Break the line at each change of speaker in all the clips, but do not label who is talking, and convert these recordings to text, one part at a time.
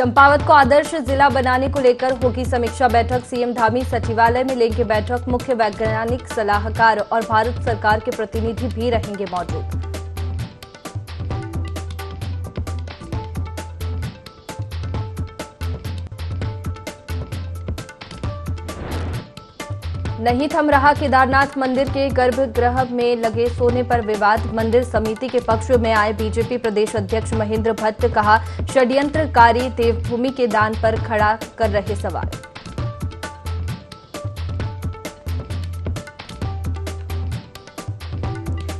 चंपावत को आदर्श जिला बनाने को लेकर होगी समीक्षा बैठक। सीएम धामी सचिवालय में लेंगे बैठक। मुख्य वैज्ञानिक सलाहकार और भारत सरकार के प्रतिनिधि भी रहेंगे मौजूद। नहीं थम रहा केदारनाथ मंदिर के गर्भगृह में लगे सोने पर विवाद। मंदिर समिति के पक्ष में आए बीजेपी प्रदेश अध्यक्ष महेंद्र भट्ट, कहा षड्यंत्रकारी देवभूमि के दान पर खड़ा कर रहे सवाल।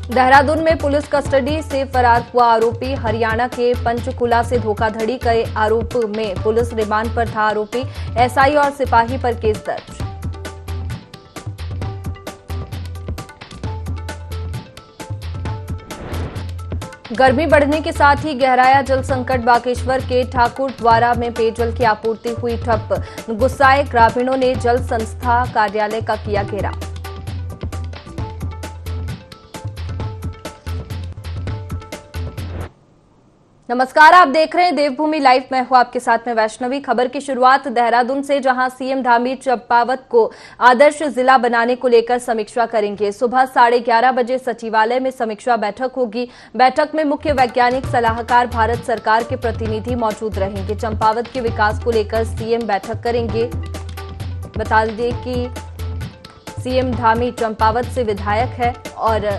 देहरादून में पुलिस कस्टडी से फरार हुआ आरोपी। हरियाणा के पंचकुला से धोखाधड़ी के आरोप में पुलिस रिमांड पर था आरोपी। एसआई और सिपाही पर केस दर्ज। गर्मी बढ़ने के साथ ही गहराया जल संकट। बागेश्वर के ठाकुर द्वारा में पेयजल की आपूर्ति हुई ठप। गुस्साए ग्रामीणों ने जल संस्था कार्यालय का किया घेराव। नमस्कार, आप देख रहे हैं देवभूमि लाइव। मैं हूं आपके साथ में वैष्णवी। खबर की शुरुआत देहरादून से, जहां सीएम धामी चंपावत को आदर्श जिला बनाने को लेकर समीक्षा करेंगे। सुबह 11:30 बजे सचिवालय में समीक्षा बैठक होगी। बैठक में मुख्य वैज्ञानिक सलाहकार, भारत सरकार के प्रतिनिधि मौजूद रहेंगे। चंपावत के विकास को लेकर सीएम बैठक करेंगे। बता दें कि सीएम धामी चंपावत से विधायक है और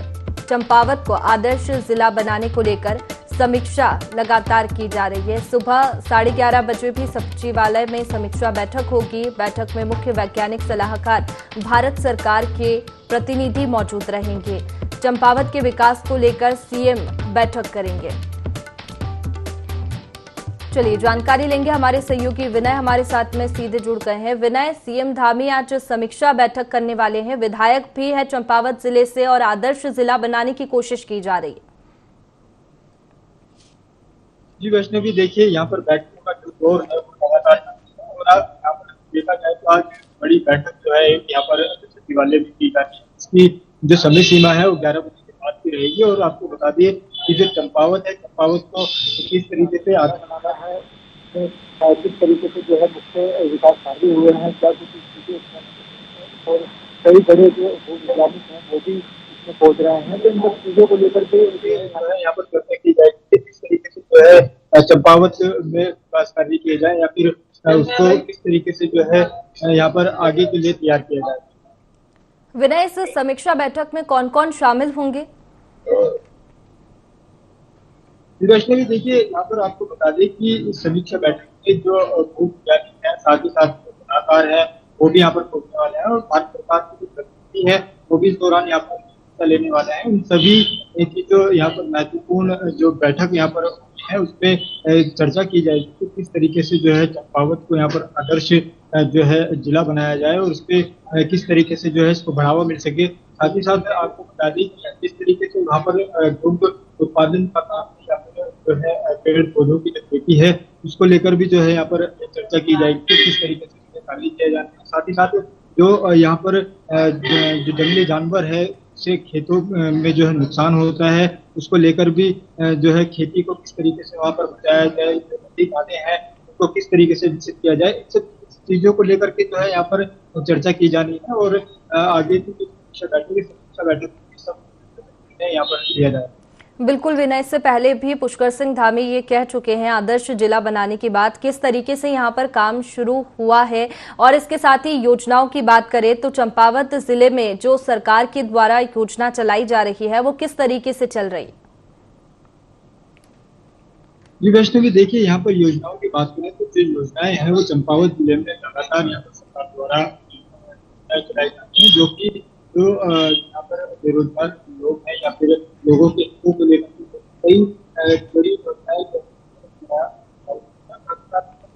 चंपावत को आदर्श जिला बनाने को लेकर समीक्षा लगातार की जा रही है। सुबह 11:30 बजे भी सचिवालय में समीक्षा बैठक होगी। बैठक में मुख्य वैज्ञानिक सलाहकार, भारत सरकार के प्रतिनिधि मौजूद रहेंगे। चंपावत के विकास को लेकर सीएम बैठक करेंगे। चलिए जानकारी लेंगे। हमारे सहयोगी विनय हमारे साथ में सीधे जुड़ गए हैं। विनय, सीएम धामी आज समीक्षा बैठक करने वाले हैं। विधायक भी है चंपावत जिले से और आदर्श जिला बनाने की कोशिश की जा रही है।
जी वैष्णवी, देखिए यहाँ पर बैठकों का जो दौर है वो लगातार और यहाँ पर देखा जाए तो आज बड़ी बैठक जो है यहाँ पर सचिवालय में की जाती है। इसकी जो समय सीमा है वो 11 बजे के बाद की रहेगी। और आपको बता दिए कि जो चंपावत है, चंपावत को किस तरीके से आगे बनाना है, किस तरीके से जो है मुख्य विकास कार्य हुए हैं, क्या कुछ स्थिति और कई बड़े जो वैज्ञानिक हैं वो भी इसमें पहुंच रहे हैं। तो इन सब चीजों को लेकर के यहाँ पर चर्चा की जाएगी किस तरीके से जो है चंपावत में विकास कार्य किए जाए या फिर उसको किस तरीके से जो है यहाँ पर आगे के लिए तैयार किया जाए।
विनय, इस समीक्षा बैठक में कौन कौन शामिल होंगे?
वैष्णवी, देखिए यहाँ पर आपको बता दें कि इस समीक्षा बैठक में जो वैज्ञानिक है, साथ ही साथ सलाहकार है, वो भी यहाँ पर पहुंचने वाले हैं और भारत सरकार की जो प्रतिनिधि है वो भी इस दौरान यहाँ पर लेने वाले हैं। उन सभी की जो यहाँ पर महत्वपूर्ण जो बैठक यहाँ पर है उसमें चर्चा की जाएगी कि किस तरीके से जो है चंपावत को यहाँ पर आदर्श जो है जिला बनाया जाए और उस पर किस तरीके से जो है इसको बढ़ावा मिल सके। साथ ही साथ आपको बता दें कि किस तरीके से वहाँ पर दुग्ध उत्पादन का काम या फिर जो है पेड़ पौधों की जो खेती है उसको लेकर भी जो है यहाँ पर चर्चा की जाएगी कि किस तरीके से कार्य किया जाए। साथ ही साथ जो यहाँ पर जो जंगली जानवर है से खेतों में जो है नुकसान होता है उसको लेकर भी जो है खेती को किस तरीके से वहाँ पर बचाया जाए, जो नदी नाले हैं उसको किस तरीके से विकसित किया जाए, इन सब चीजों को लेकर के जो है यहाँ पर चर्चा की जानी है और आगे की जो समीक्षा बैठक यहाँ पर किया जाए।
बिल्कुल विनय, इससे पहले भी पुष्कर सिंह धामी ये कह चुके हैं आदर्श जिला बनाने की बात, किस तरीके से यहाँ पर काम शुरू हुआ है। और इसके साथ ही योजनाओं की बात करें तो चंपावत जिले में जो सरकार के द्वारा योजना चलाई जा रही है वो किस तरीके से चल रही है?
जी वैष्णवी, देखिए यहाँ पर योजनाओं की बात करें तो जो योजनाएं हैं वो चंपावत जिले में लगातार यहाँ पर सरकार द्वारा चलाई जाती है, जो कि जो यहाँ पर बेरोजगार लोग हैं या फिर लोगों के हितों को लेकर कई बड़ी योजनाएं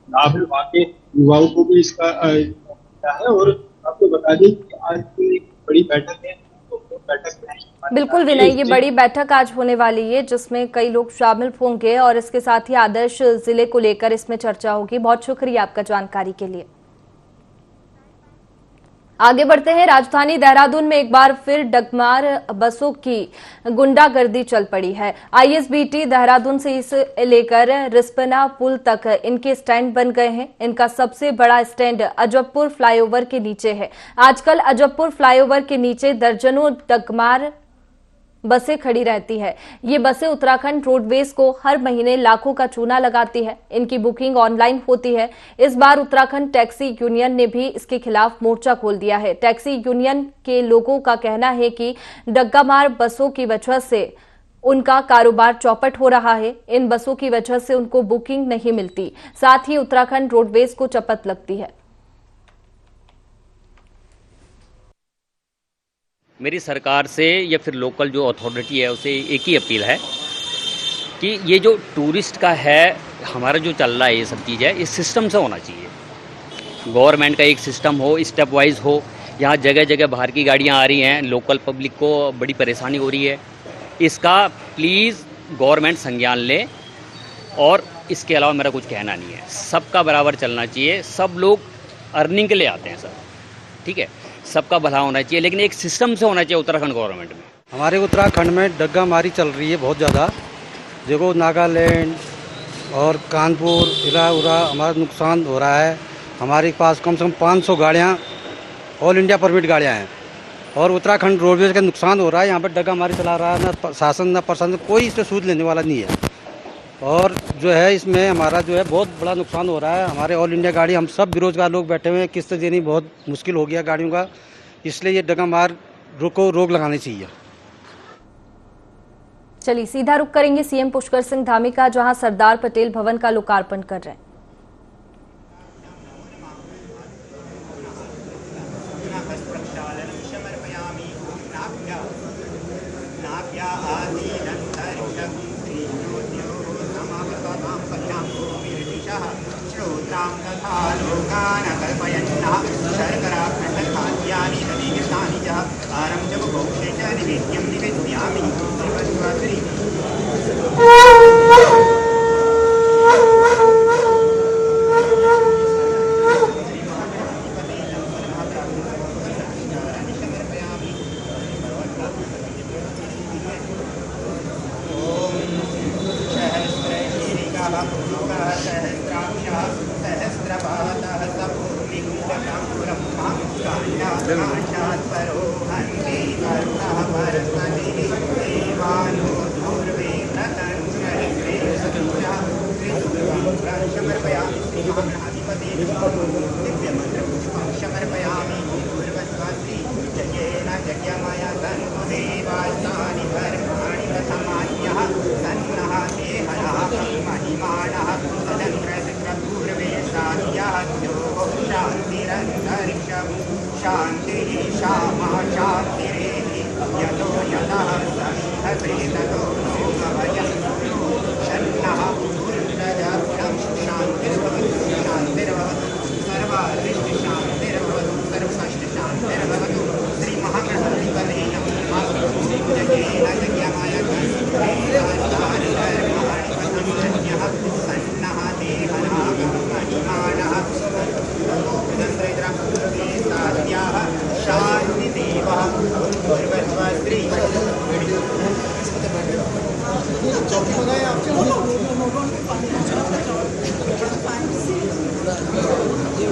लाभ है, वहाँ के युवाओं को भी इसका है। और आपको बता दें कि आज की एक बड़ी बैठक है, तो बैठक में
बिल्कुल विनय, ये बड़ी बैठक आज होने वाली है जिसमें कई लोग शामिल होंगे और इसके साथ ही आदर्श जिले को लेकर इसमें चर्चा होगी। बहुत शुक्रिया आपका जानकारी के लिए। आगे बढ़ते हैं। राजधानी देहरादून में एक बार फिर डगमार बसों की गुंडागर्दी चल पड़ी है। आईएसबीटी देहरादून से इस लेकर रिस्पना पुल तक इनके स्टैंड बन गए हैं। इनका सबसे बड़ा स्टैंड अजबपुर फ्लाईओवर के नीचे है। आजकल अजबपुर फ्लाईओवर के नीचे दर्जनों डगमार बसें खड़ी रहती है। ये बसें उत्तराखंड रोडवेज को हर महीने लाखों का चूना लगाती है। इनकी बुकिंग ऑनलाइन होती है। इस बार उत्तराखंड टैक्सी यूनियन ने भी इसके खिलाफ मोर्चा खोल दिया है। टैक्सी यूनियन के लोगों का कहना है कि डग्गामार बसों की वजह से उनका कारोबार चौपट हो रहा है। इन बसों की वजह से उनको बुकिंग नहीं मिलती, साथ ही उत्तराखंड रोडवेज को चपत लगती है।
मेरी सरकार से या फिर लोकल जो अथॉरिटी है उसे एक ही अपील है कि ये जो टूरिस्ट का है हमारा जो चल रहा है ये सब चीज़ है, इस सिस्टम से होना चाहिए। गवर्नमेंट का एक सिस्टम हो, स्टेप वाइज हो। यहाँ जगह जगह बाहर की गाड़ियाँ आ रही हैं, लोकल पब्लिक को बड़ी परेशानी हो रही है। इसका प्लीज़ गवर्नमेंट संज्ञान ले। और इसके अलावा मेरा कुछ कहना नहीं है। सबका बराबर चलना चाहिए। सब लोग अर्निंग के लिए आते हैं सर, ठीक है, सबका भला होना चाहिए, लेकिन एक सिस्टम से होना चाहिए उत्तराखंड गवर्नमेंट में।
हमारे उत्तराखंड में डग्गामारी चल रही है बहुत ज़्यादा। देखो नागालैंड और कानपुर इला उरा हमारा नुकसान हो रहा है। हमारे पास कम से कम 500 गाड़ियाँ ऑल इंडिया परमिट गाड़ियाँ हैं और उत्तराखंड रोडवेज का नुकसान हो रहा है। यहाँ पर डग्गामारी चला रहा है, ना शासन ना प्रशासन, कोई इस पर सूद लेने वाला नहीं है। और जो है इसमें हमारा जो है बहुत बड़ा नुकसान हो रहा है। हमारे ऑल इंडिया गाड़ी, हम सब बेरोजगार लोग बैठे हुए हैं, किस्त देनी बहुत मुश्किल हो गया गाड़ियों का। इसलिए ये डग्गामार को रोक लगानी चाहिए।
चलिए सीधा रुख करेंगे सीएम पुष्कर सिंह धामी का, जहां सरदार पटेल भवन का लोकार्पण कर रहे हैं।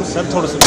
सर थोड़ा सा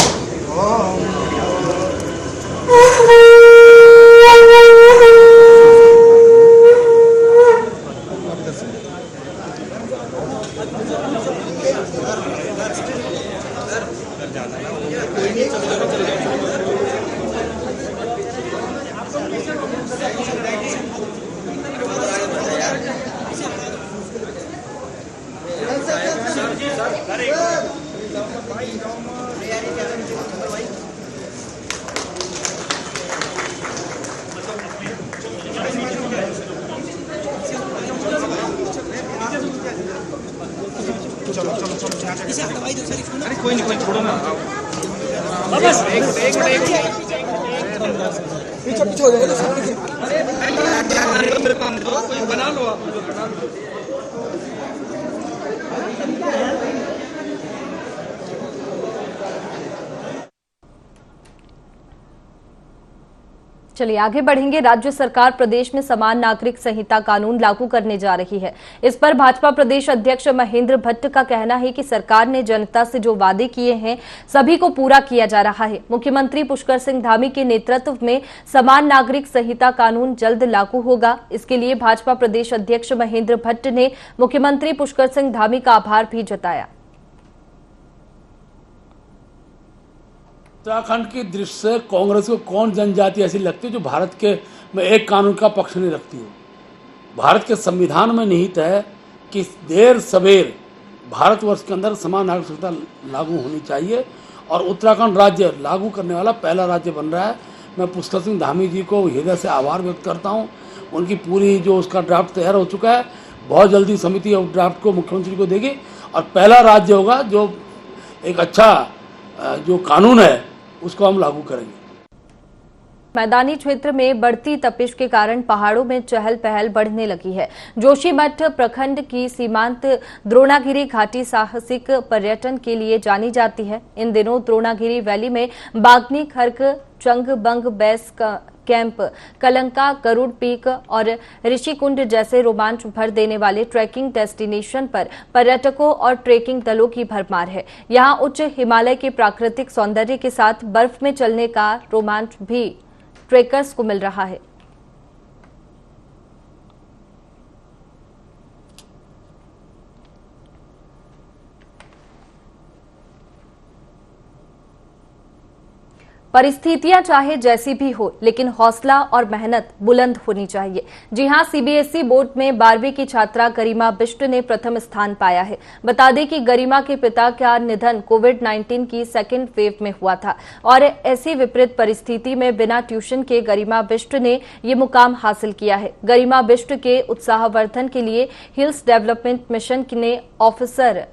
अरे कोई नहीं छोड़ो ना बस एक पीछे हो जाएगा मेरे काम कोई बना लो आप
चलिए आगे बढ़ेंगे। राज्य सरकार प्रदेश में समान नागरिक संहिता कानून लागू करने जा रही है। इस पर भाजपा प्रदेश अध्यक्ष महेंद्र भट्ट का कहना है कि सरकार ने जनता से जो वादे किए हैं सभी को पूरा किया जा रहा है। मुख्यमंत्री पुष्कर सिंह धामी के नेतृत्व में समान नागरिक संहिता कानून जल्द लागू होगा। इसके लिए भाजपा प्रदेश अध्यक्ष महेंद्र भट्ट ने मुख्यमंत्री पुष्कर सिंह धामी का आभार भी जताया।
उत्तराखंड की दृष्टि से कांग्रेस को कौन जनजाति ऐसी लगती है जो भारत के में एक कानून का पक्ष नहीं रखती हो। भारत के संविधान में निहित है कि देर सवेर भारतवर्ष के अंदर समान नागरिक संहिता लागू होनी चाहिए और उत्तराखंड राज्य लागू करने वाला पहला राज्य बन रहा है। मैं पुष्कर सिंह धामी जी को हृदय से आभार व्यक्त करता हूँ। उनकी पूरी जो उसका ड्राफ्ट तैयार हो चुका है, बहुत जल्दी समिति उस ड्राफ्ट को मुख्यमंत्री को देगी और पहला राज्य होगा जो एक अच्छा जो कानून है उसको हम लागू करेंगे।
मैदानी क्षेत्र में बढ़ती तपिश के कारण पहाड़ों में चहल पहल बढ़ने लगी है। जोशीमठ प्रखंड की सीमांत द्रोणागिरी घाटी साहसिक पर्यटन के लिए जानी जाती है। इन दिनों द्रोणागिरी वैली में Bagini, Kharak, Changabang base camp, Kalanka, Garud peak और ऋषिकुंड जैसे रोमांच भर देने वाले ट्रैकिंग डेस्टिनेशन पर पर्यटकों और ट्रेकिंग दलों की भरमार है। यहां उच्च हिमालय के प्राकृतिक सौंदर्य के साथ बर्फ में चलने का रोमांच भी ट्रेकर्स को मिल रहा है। परिस्थितियां चाहे जैसी भी हो, लेकिन हौसला और मेहनत बुलंद होनी चाहिए। जी हां, सीबीएसई बोर्ड में 12वीं की छात्रा गरिमा बिष्ट ने प्रथम स्थान पाया है। बता दें कि गरिमा के पिता का निधन कोविड-19 की सेकेंड वेव में हुआ था और ऐसी विपरीत परिस्थिति में बिना ट्यूशन के गरिमा बिष्ट ने ये मुकाम हासिल किया है। गरिमा बिष्ट के उत्साहवर्धन के लिए हिल्स डेवलपमेंट मिशन ने officer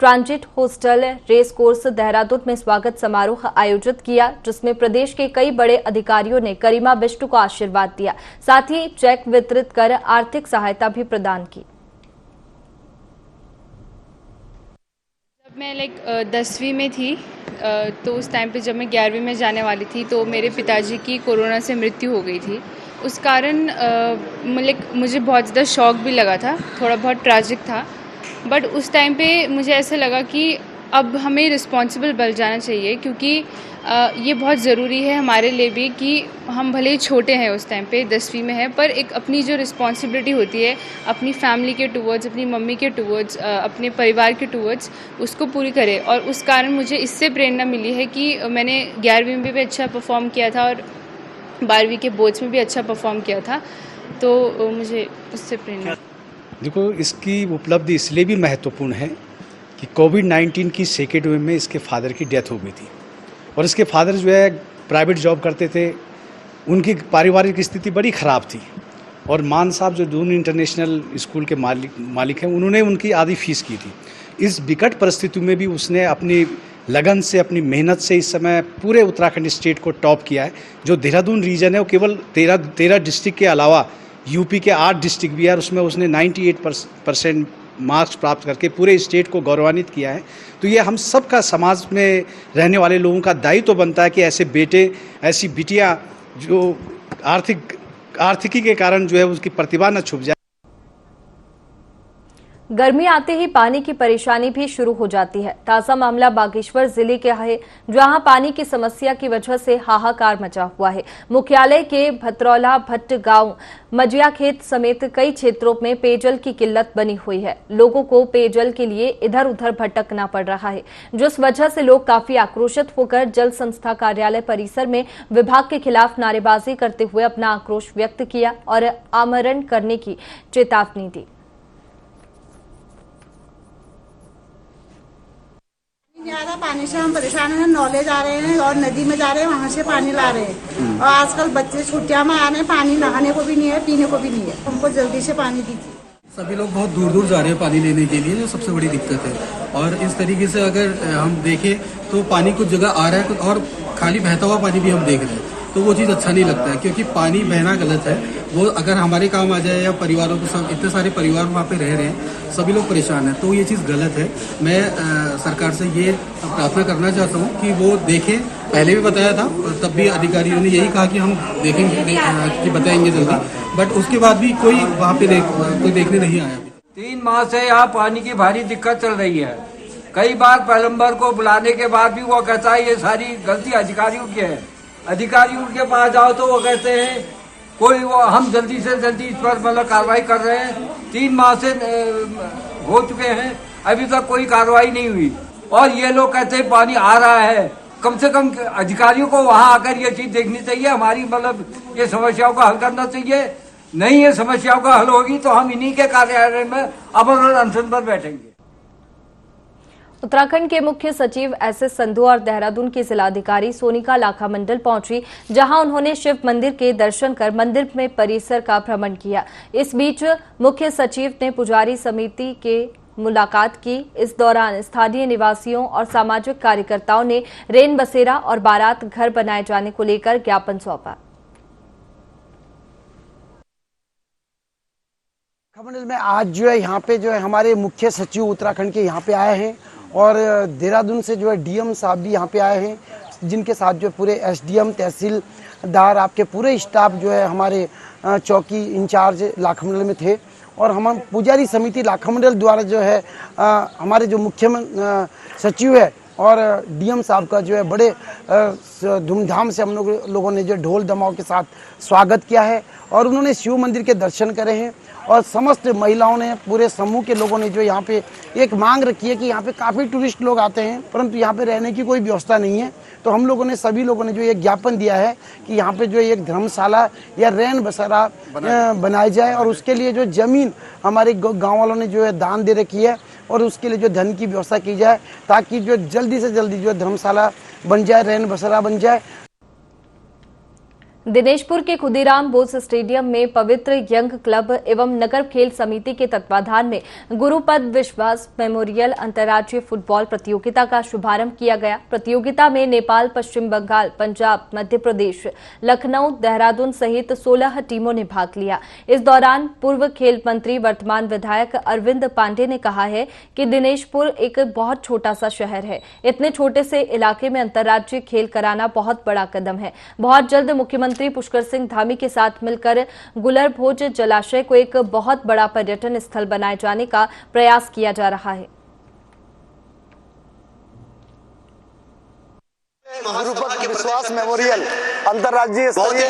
transit hostel race course Dehradun में स्वागत समारोह आयोजित किया, जिसमें प्रदेश के कई बड़े अधिकारियों ने गरिमा बिष्ट को आशीर्वाद दिया। साथ ही चेक वितरित कर आर्थिक सहायता भी प्रदान की।
जब मैं 10वीं में थी तो उस टाइम पे जब मैं 11वीं में जाने वाली थी तो मेरे पिताजी की कोरोना से मृत्यु हो गई थी। उस कारण मुझे बहुत ज़्यादा शॉक भी लगा था, थोड़ा बहुत ट्रैजिक था। बट उस टाइम पे मुझे ऐसा लगा कि अब हमें रिस्पॉन्सिबल बन जाना चाहिए, क्योंकि ये बहुत ज़रूरी है हमारे लिए भी कि हम भले ही छोटे हैं, उस टाइम पे 10वीं में है, पर एक अपनी जो रिस्पॉन्सिबिलिटी होती है अपनी फैमिली के टूवर्ड्स, अपनी मम्मी के टूवर्ड्स, अपने परिवार के टूवर्ड्स, उसको पूरी करें। और उस कारण मुझे इससे प्रेरणा मिली है कि मैंने 11वीं में भी अच्छा परफॉर्म किया था और 12वीं के बोर्ड्स में भी अच्छा परफॉर्म किया था, तो मुझे उससे प्रेरणा।
देखो, इसकी उपलब्धि इसलिए भी महत्वपूर्ण है कि कोविड-19 की सेकेंड वेव में इसके फादर की डेथ हो गई थी और इसके फादर जो है प्राइवेट जॉब करते थे। उनकी पारिवारिक स्थिति बड़ी ख़राब थी और मान साहब जो दून इंटरनेशनल स्कूल के मालिक हैं, उन्होंने उनकी आधी फीस की थी। इस विकट परिस्थिति में भी उसने अपनी लगन से, अपनी मेहनत से इस समय पूरे उत्तराखंड स्टेट को टॉप किया है। जो देहरादून रीजन है वो केवल 13 डिस्ट्रिक्ट के अलावा यूपी के 8 डिस्ट्रिक्ट भी है, उसमें उसने 98% मार्क्स प्राप्त करके पूरे स्टेट को गौरवान्वित किया है। तो ये हम सब का, समाज में रहने वाले लोगों का दायित्व बनता है कि ऐसे बेटे, ऐसी बिटियां जो आर्थिकी के कारण जो है उसकी प्रतिभा न छुप जाए।
गर्मी आते ही पानी की परेशानी भी शुरू हो जाती है। ताजा मामला बागेश्वर जिले के है, जहां पानी की समस्या की वजह से हाहाकार मचा हुआ है। मुख्यालय के भतरौला भट्ट गांव, मजिया खेत समेत कई क्षेत्रों में पेयजल की किल्लत बनी हुई है। लोगों को पेयजल के लिए इधर उधर भटकना पड़ रहा है, जिस वजह से लोग काफी आक्रोशित होकर जल संस्था कार्यालय परिसर में विभाग के खिलाफ नारेबाजी करते हुए अपना आक्रोश व्यक्त किया और आमरण करने की चेतावनी दी।
ज्यादा पानी से हम परेशान हैं। नौले जा रहे हैं और नदी में जा रहे हैं, वहाँ से पानी ला रहे हैं और आजकल बच्चे छुट्टियां में आ रहे हैं, पानी नहाने को भी नहीं है, पीने को भी नहीं है। हमको जल्दी से पानी दीजिए।
सभी लोग बहुत दूर दूर जा रहे हैं पानी लेने के लिए, जो सबसे बड़ी दिक्कत है। और इस तरीके से अगर हम देखें तो पानी कुछ जगह आ रहा है और खाली बहता हुआ पानी भी हम देख रहे हैं, तो वो चीज़ अच्छा नहीं लगता है, क्योंकि पानी बहना गलत है। वो अगर हमारे काम आ जाए या परिवारों के सब, इतने सारे परिवार वहाँ पे रह रहे हैं, सभी लोग परेशान हैं, तो ये चीज़ गलत है। मैं सरकार से ये प्रार्थना करना चाहता हूँ कि वो देखें पहले भी बताया था, और तब भी अधिकारियों ने यही कहा कि हम देखेंगे कि बताएंगे जल्दी, बट उसके बाद भी कोई वहाँ पे कोई देखने नहीं आया।
3 माह से यहाँ पानी की भारी दिक्कत चल रही है। कई बार प्लम्बर को बुलाने के बाद भी वो कहता है ये सारी गलती अधिकारियों की है। अधिकारियों के पास जाओ तो वो कहते हैं कोई हम जल्दी से जल्दी इस पर मतलब कार्रवाई कर रहे हैं। 3 माह से हो चुके हैं, अभी तक कोई कार्रवाई नहीं हुई, और ये लोग कहते हैं पानी आ रहा है। कम से कम अधिकारियों को वहाँ आकर ये चीज देखनी चाहिए, हमारी मतलब ये समस्याओं का हल करना चाहिए। नहीं ये समस्याओं का हल होगी तो हम इन्हीं के कार्यालय में अमर और अनशन पर बैठेंगे।
उत्तराखंड के मुख्य सचिव एसएस संधू और देहरादून की जिलाधिकारी सोनिका लाखा मंडल पहुंची, जहां उन्होंने शिव मंदिर के दर्शन कर मंदिर में परिसर का भ्रमण किया। इस बीच मुख्य सचिव ने पुजारी समिति के मुलाकात की। इस दौरान स्थानीय निवासियों और सामाजिक कार्यकर्ताओं ने रेन बसेरा और बारात घर बनाए जाने को लेकर ज्ञापन सौंपा।
मंडल में आज जो है यहाँ पे जो है हमारे मुख्य सचिव उत्तराखंड के यहाँ पे आए हैं, और देहरादून से जो है डीएम साहब भी यहाँ पे आए हैं, जिनके साथ जो पूरे एसडीएम तहसीलदार आपके पूरे स्टाफ जो है हमारे चौकी इंचार्ज लाखा मंडल में थे। और हम पुजारी समिति लाखा मंडल द्वारा जो है हमारे जो मुख्य सचिव है और डीएम साहब का जो है बड़े धूमधाम से हम लोगों ने जो ढोल दमाव के साथ स्वागत किया है, और उन्होंने शिव मंदिर के दर्शन करे हैं। और समस्त महिलाओं ने, पूरे समूह के लोगों ने जो यहाँ पे एक मांग रखी है कि यहाँ पे काफ़ी टूरिस्ट लोग आते हैं, परंतु यहाँ पे रहने की कोई व्यवस्था नहीं है। तो हम लोगों ने, सभी लोगों ने जो एक ज्ञापन दिया है कि यहाँ पे जो एक धर्मशाला या रैन बसेरा बनाई जाए, और उसके लिए जो जमीन हमारे गाँव वालों ने जो है दान दे रखी है, और उसके लिए जो धन की व्यवस्था की जाए, ताकि जो जल्दी से जल्दी जो धर्मशाला बन जाए, रैन बसेरा बन जाए।
दिनेशपुर के खुदीराम बोस स्टेडियम में पवित्र यंग क्लब एवं नगर खेल समिति के तत्वाधान में गुरुपद विश्वास मेमोरियल अंतर्राज्यीय फुटबॉल प्रतियोगिता का शुभारंभ किया गया। प्रतियोगिता में नेपाल, पश्चिम बंगाल, पंजाब, मध्य प्रदेश, लखनऊ, देहरादून सहित 16 टीमों ने भाग लिया। इस दौरान पूर्व खेल मंत्री, वर्तमान विधायक अरविंद पांडे ने कहा है कि दिनेशपुर एक बहुत छोटा सा शहर है। इतने छोटे से इलाके में अंतर्राज्यीय खेल कराना बहुत बड़ा कदम है। बहुत जल्द मुख्यमंत्री पुष्कर सिंह धामी के साथ मिलकर गुलरभोज जलाशय को एक बहुत बड़ा पर्यटन स्थल बनाए जाने का प्रयास किया जा रहा है।
गुरुपद विश्वास मेमोरियल अंतर्राज्यीय स्तरीय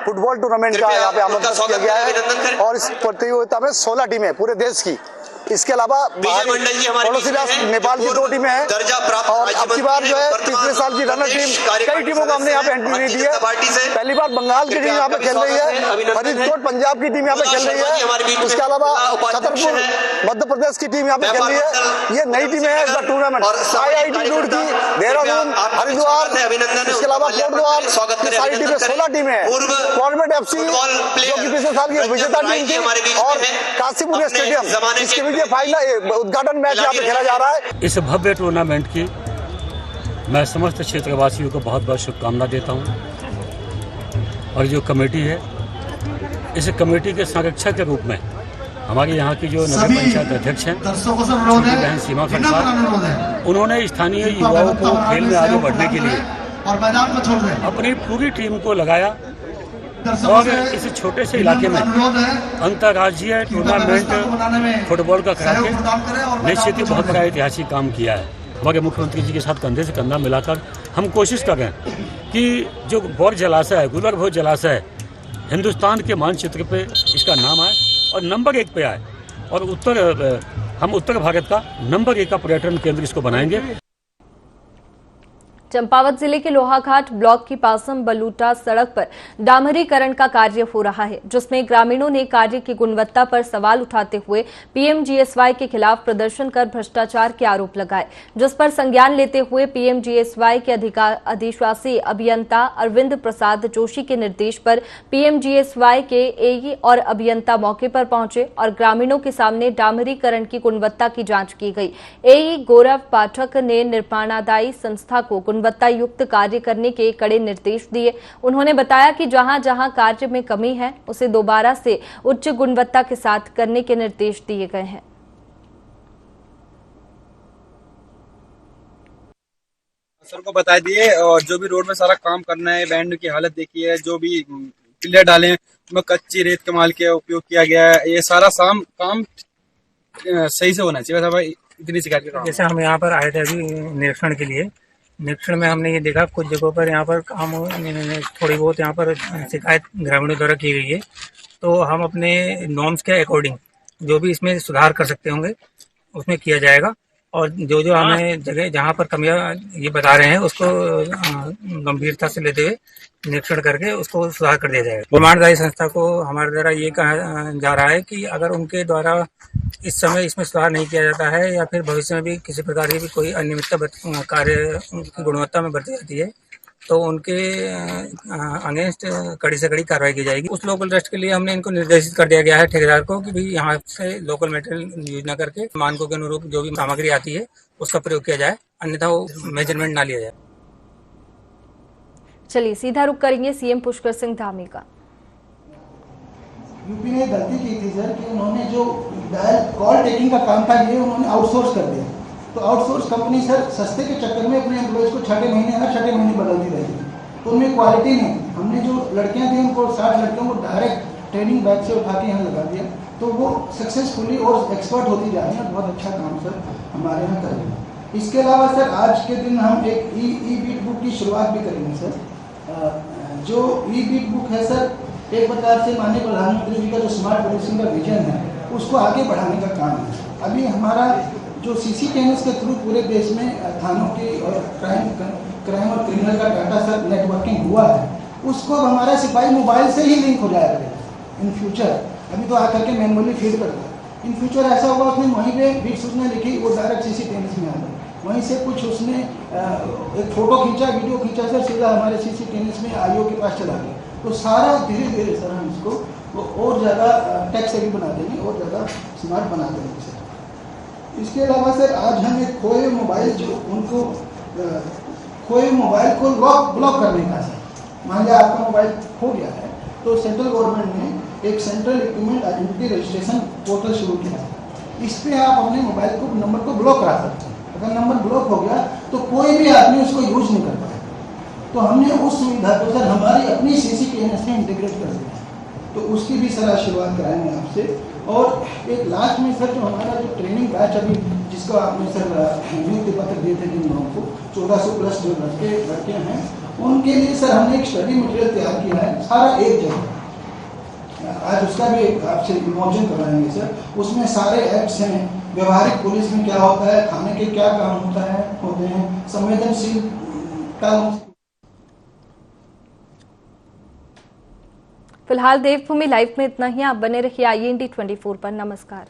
फुटबॉल टूर्नामेंट का यहाँ पे आमंत्रित किया गया है, और इस प्रतियोगिता में 16 टीमें पूरे देश की, इसके अलावा पड़ोसी राष्ट्र नेपाल की 2 टीमें हैं, और अब की बार जो है पिछले साल की रनर टीम, कई टीमों को हमने यहाँ पे एंट्री दी है। पहली बार बंगाल की टीम यहाँ पे खेल रही है, फरीदकोट पंजाब की टीम यहाँ पे खेल रही है, उसके अलावा छतरपुर मध्य प्रदेश की टीम यहाँ पे खेल रही है। ये नई टीमें हैं इस टूर्नामेंट। IIT रुड़की, देहरादून, हरिद्वार, इसके अलावा कोटद्वार, सारी टीमें 16 टीमें हैं। कॉर्बेट FC जो कि पिछले साल की विजेता टीम थी, और काशीपुर स्टेडियम इसके फाइनल उद्घाटन मैच यहाँ पे खेला जा रहा है।
इस भव्य टूर्नामेंट की मैं समस्त क्षेत्रवासियों को बहुत बहुत शुभकामना देता हूँ। और जो कमेटी है, इस कमेटी के संरक्षक के रूप में हमारे यहाँ की जो नगर पंचायत अध्यक्ष हैं बहन सीमा खड़का, उन्होंने स्थानीय युवाओं को खेल में आगे बढ़ने के लिए अपनी पूरी टीम को लगाया, और इस छोटे से इलाके में अंतर्राज्यीय टूर्नामेंट फुटबॉल का करा के निश्चित ही बहुत बड़ा ऐतिहासिक काम किया है। हमारे मुख्यमंत्री जी के साथ कंधे से कंधा मिलाकर हम कोशिश कर रहे हैं कि जो बौर जलाशय है, गुलरभोज जलाशय है, हिंदुस्तान के मानचित्र पे इसका नाम आए और नंबर 1 पे आए, और हम उत्तर भारत का नंबर 1 का पर्यटन केंद्र इसको बनाएंगे।
चंपावत जिले के लोहाघाट ब्लॉक की पासम बलूटा सड़क पर डामरीकरण का कार्य हो रहा है, जिसमें ग्रामीणों ने कार्य की गुणवत्ता पर सवाल उठाते हुए PMGSY के खिलाफ प्रदर्शन कर भ्रष्टाचार के आरोप लगाए, जिस पर संज्ञान लेते हुए PMGSY के अधिशासी अभियंता अरविंद प्रसाद जोशी के निर्देश पर PMGSY के AE और अभियंता मौके पर पहुंचे और ग्रामीणों के सामने डामरीकरण की गुणवत्ता की जांच की गई। AE गौरव पाठक ने निर्माणादायी संस्था को गुणवत्ता युक्त कार्य करने के कड़े निर्देश दिए। उन्होंने बताया कि जहां जहां कार्य में कमी है उसे दोबारा से उच्च गुणवत्ता के साथ करने के निर्देश दिए गए हैं।
सर को बता दिए, और जो भी रोड में सारा काम करना है, बैंड की हालत देखी है, जो भी पिलर डाले उसमें कच्ची रेत कमाल के उपयोग किया गया है, ये सारा काम सही से होना चाहिए। बस भाई इतनी शिकायत कर।
जैसे हम यहाँ पर आए थे अभी निरीक्षण के लिए, निरीक्षण में हमने ये देखा कुछ जगहों पर यहाँ पर काम थोड़ी बहुत यहाँ पर शिकायत ग्रामीणों द्वारा की गई है। तो हम अपने नॉर्म्स के अकॉर्डिंग जो भी इसमें सुधार कर सकते होंगे उसमें किया जाएगा, और जो हमें जगह जहाँ पर कमियां ये बता रहे हैं उसको गंभीरता से लेते हुए निरीक्षण करके उसको सुधार कर दिया जाएगा। निर्माणदायी संस्था को हमारे द्वारा ये कहा जा रहा है कि अगर उनके द्वारा इस समय इसमें सुधार नहीं किया जाता है या फिर भविष्य में भी किसी प्रकार की भी कोई अनियमितता कार्य की गुणवत्ता में बढ़ती जाती है तो उनके अगेंस्ट कड़ी से कड़ी कार्रवाई की जाएगी। उस लोकल ट्रस्ट के लिए हमने इनको निर्देशित कर दिया गया है ठेकेदार को कि भाई यहाँ से लोकल मटेरियल यूज न करके मानकों के अनुरूप जो भी सामग्री आती है उसका प्रयोग किया जाए, अन्यथा वो मेजरमेंट ना लिया जाए।
चलिए सीधा रुख करेंगे सीएम पुष्कर सिंह धामी का।
यूपी ने गलती की थी सर कि उन्होंने जो कॉल टेकिंग का काम था ये उन्होंने आउटसोर्स कर दिया। तो आउटसोर्स कंपनी सर सस्ते के चक्कर में अपने एम्प्लॉयज़ को छठे महीने बदलती रही, तो उनमें क्वालिटी नहीं। हमने जो लड़कियां थी उनको 60 लड़कियों को डायरेक्ट ट्रेनिंग बैच से उठा के यहाँ लगा दिया, तो वो सक्सेसफुली और एक्सपर्ट होती जा रही है। बहुत अच्छा काम सर हमारे यहाँ कर रहे हैं। इसके अलावा सर आज के दिन हम एक ई बीट बुक की शुरुआत भी करेंगे सर। जो ई बीट बुक है सर एक प्रकार से माननीय प्रधानमंत्री जी का जो स्मार्ट पोल्यूशन का विजन है उसको आगे बढ़ाने का काम है। अभी हमारा जो CCTVs के थ्रू पूरे देश में थानों की और क्राइम और क्रिमिनल का डाटा सर नेटवर्किंग हुआ है, उसको हमारा सिपाही मोबाइल से ही लिंक हो जाएगा इन फ्यूचर। अभी तो आकर के मैनुअली फीड करता है, इन फ्यूचर ऐसा होगा उसने वहीं पे बीट सूचना लिखी वो डायरेक्ट CCTVs में आ गया, वहीं से कुछ उसने एक फोटो खींचा वीडियो खींचा सर सीधा हमारे CCTVs में IO के पास चला गया। तो सारा धीरे धीरे सर हम इसको और ज़्यादा टेक सेवी बना देंगे और ज़्यादा स्मार्ट बना देंगे सर। इसके अलावा सर आज हम एक खोए मोबाइल जो उनको खोए मोबाइल को ब्लॉक करने का सर, मान लिया आपका मोबाइल खो गया है तो सेंट्रल गवर्नमेंट ने एक central equipment identity registration portal शुरू किया है। इस पर आप अपने मोबाइल को नंबर को ब्लॉक करा सकते हैं। अगर नंबर ब्लॉक हो गया तो कोई भी आदमी उसको यूज नहीं कर पाएगा। तो हमने उस सुविधा को सर हमारी अपनी CCTVs में इंटीग्रेट कर दिया, तो उसकी भी सर शुरुआत कराएंगे आपसे। और एक लास्ट में सर जो हमारा जो ट्रेनिंग बैच अभी जिसको आपने सर नियुक्ति पत्र दिए थे जिन लोगों को 1400+ जो लड़के हैं उनके लिए सर हमने एक स्टडी मटेरियल तैयार किया है सारा एक जगह। आज उसका भी एक आपसे विमोचन कराएंगे सर। उसमें सारे एक्ट्स हैं, व्यवहारिक पुलिस में क्या होता है, थाने के क्या काम होते हैं, संवेदनशील काम।
फिलहाल देवभूमि लाइव में इतना ही। आप बने रहिए IND 24 पर। नमस्कार।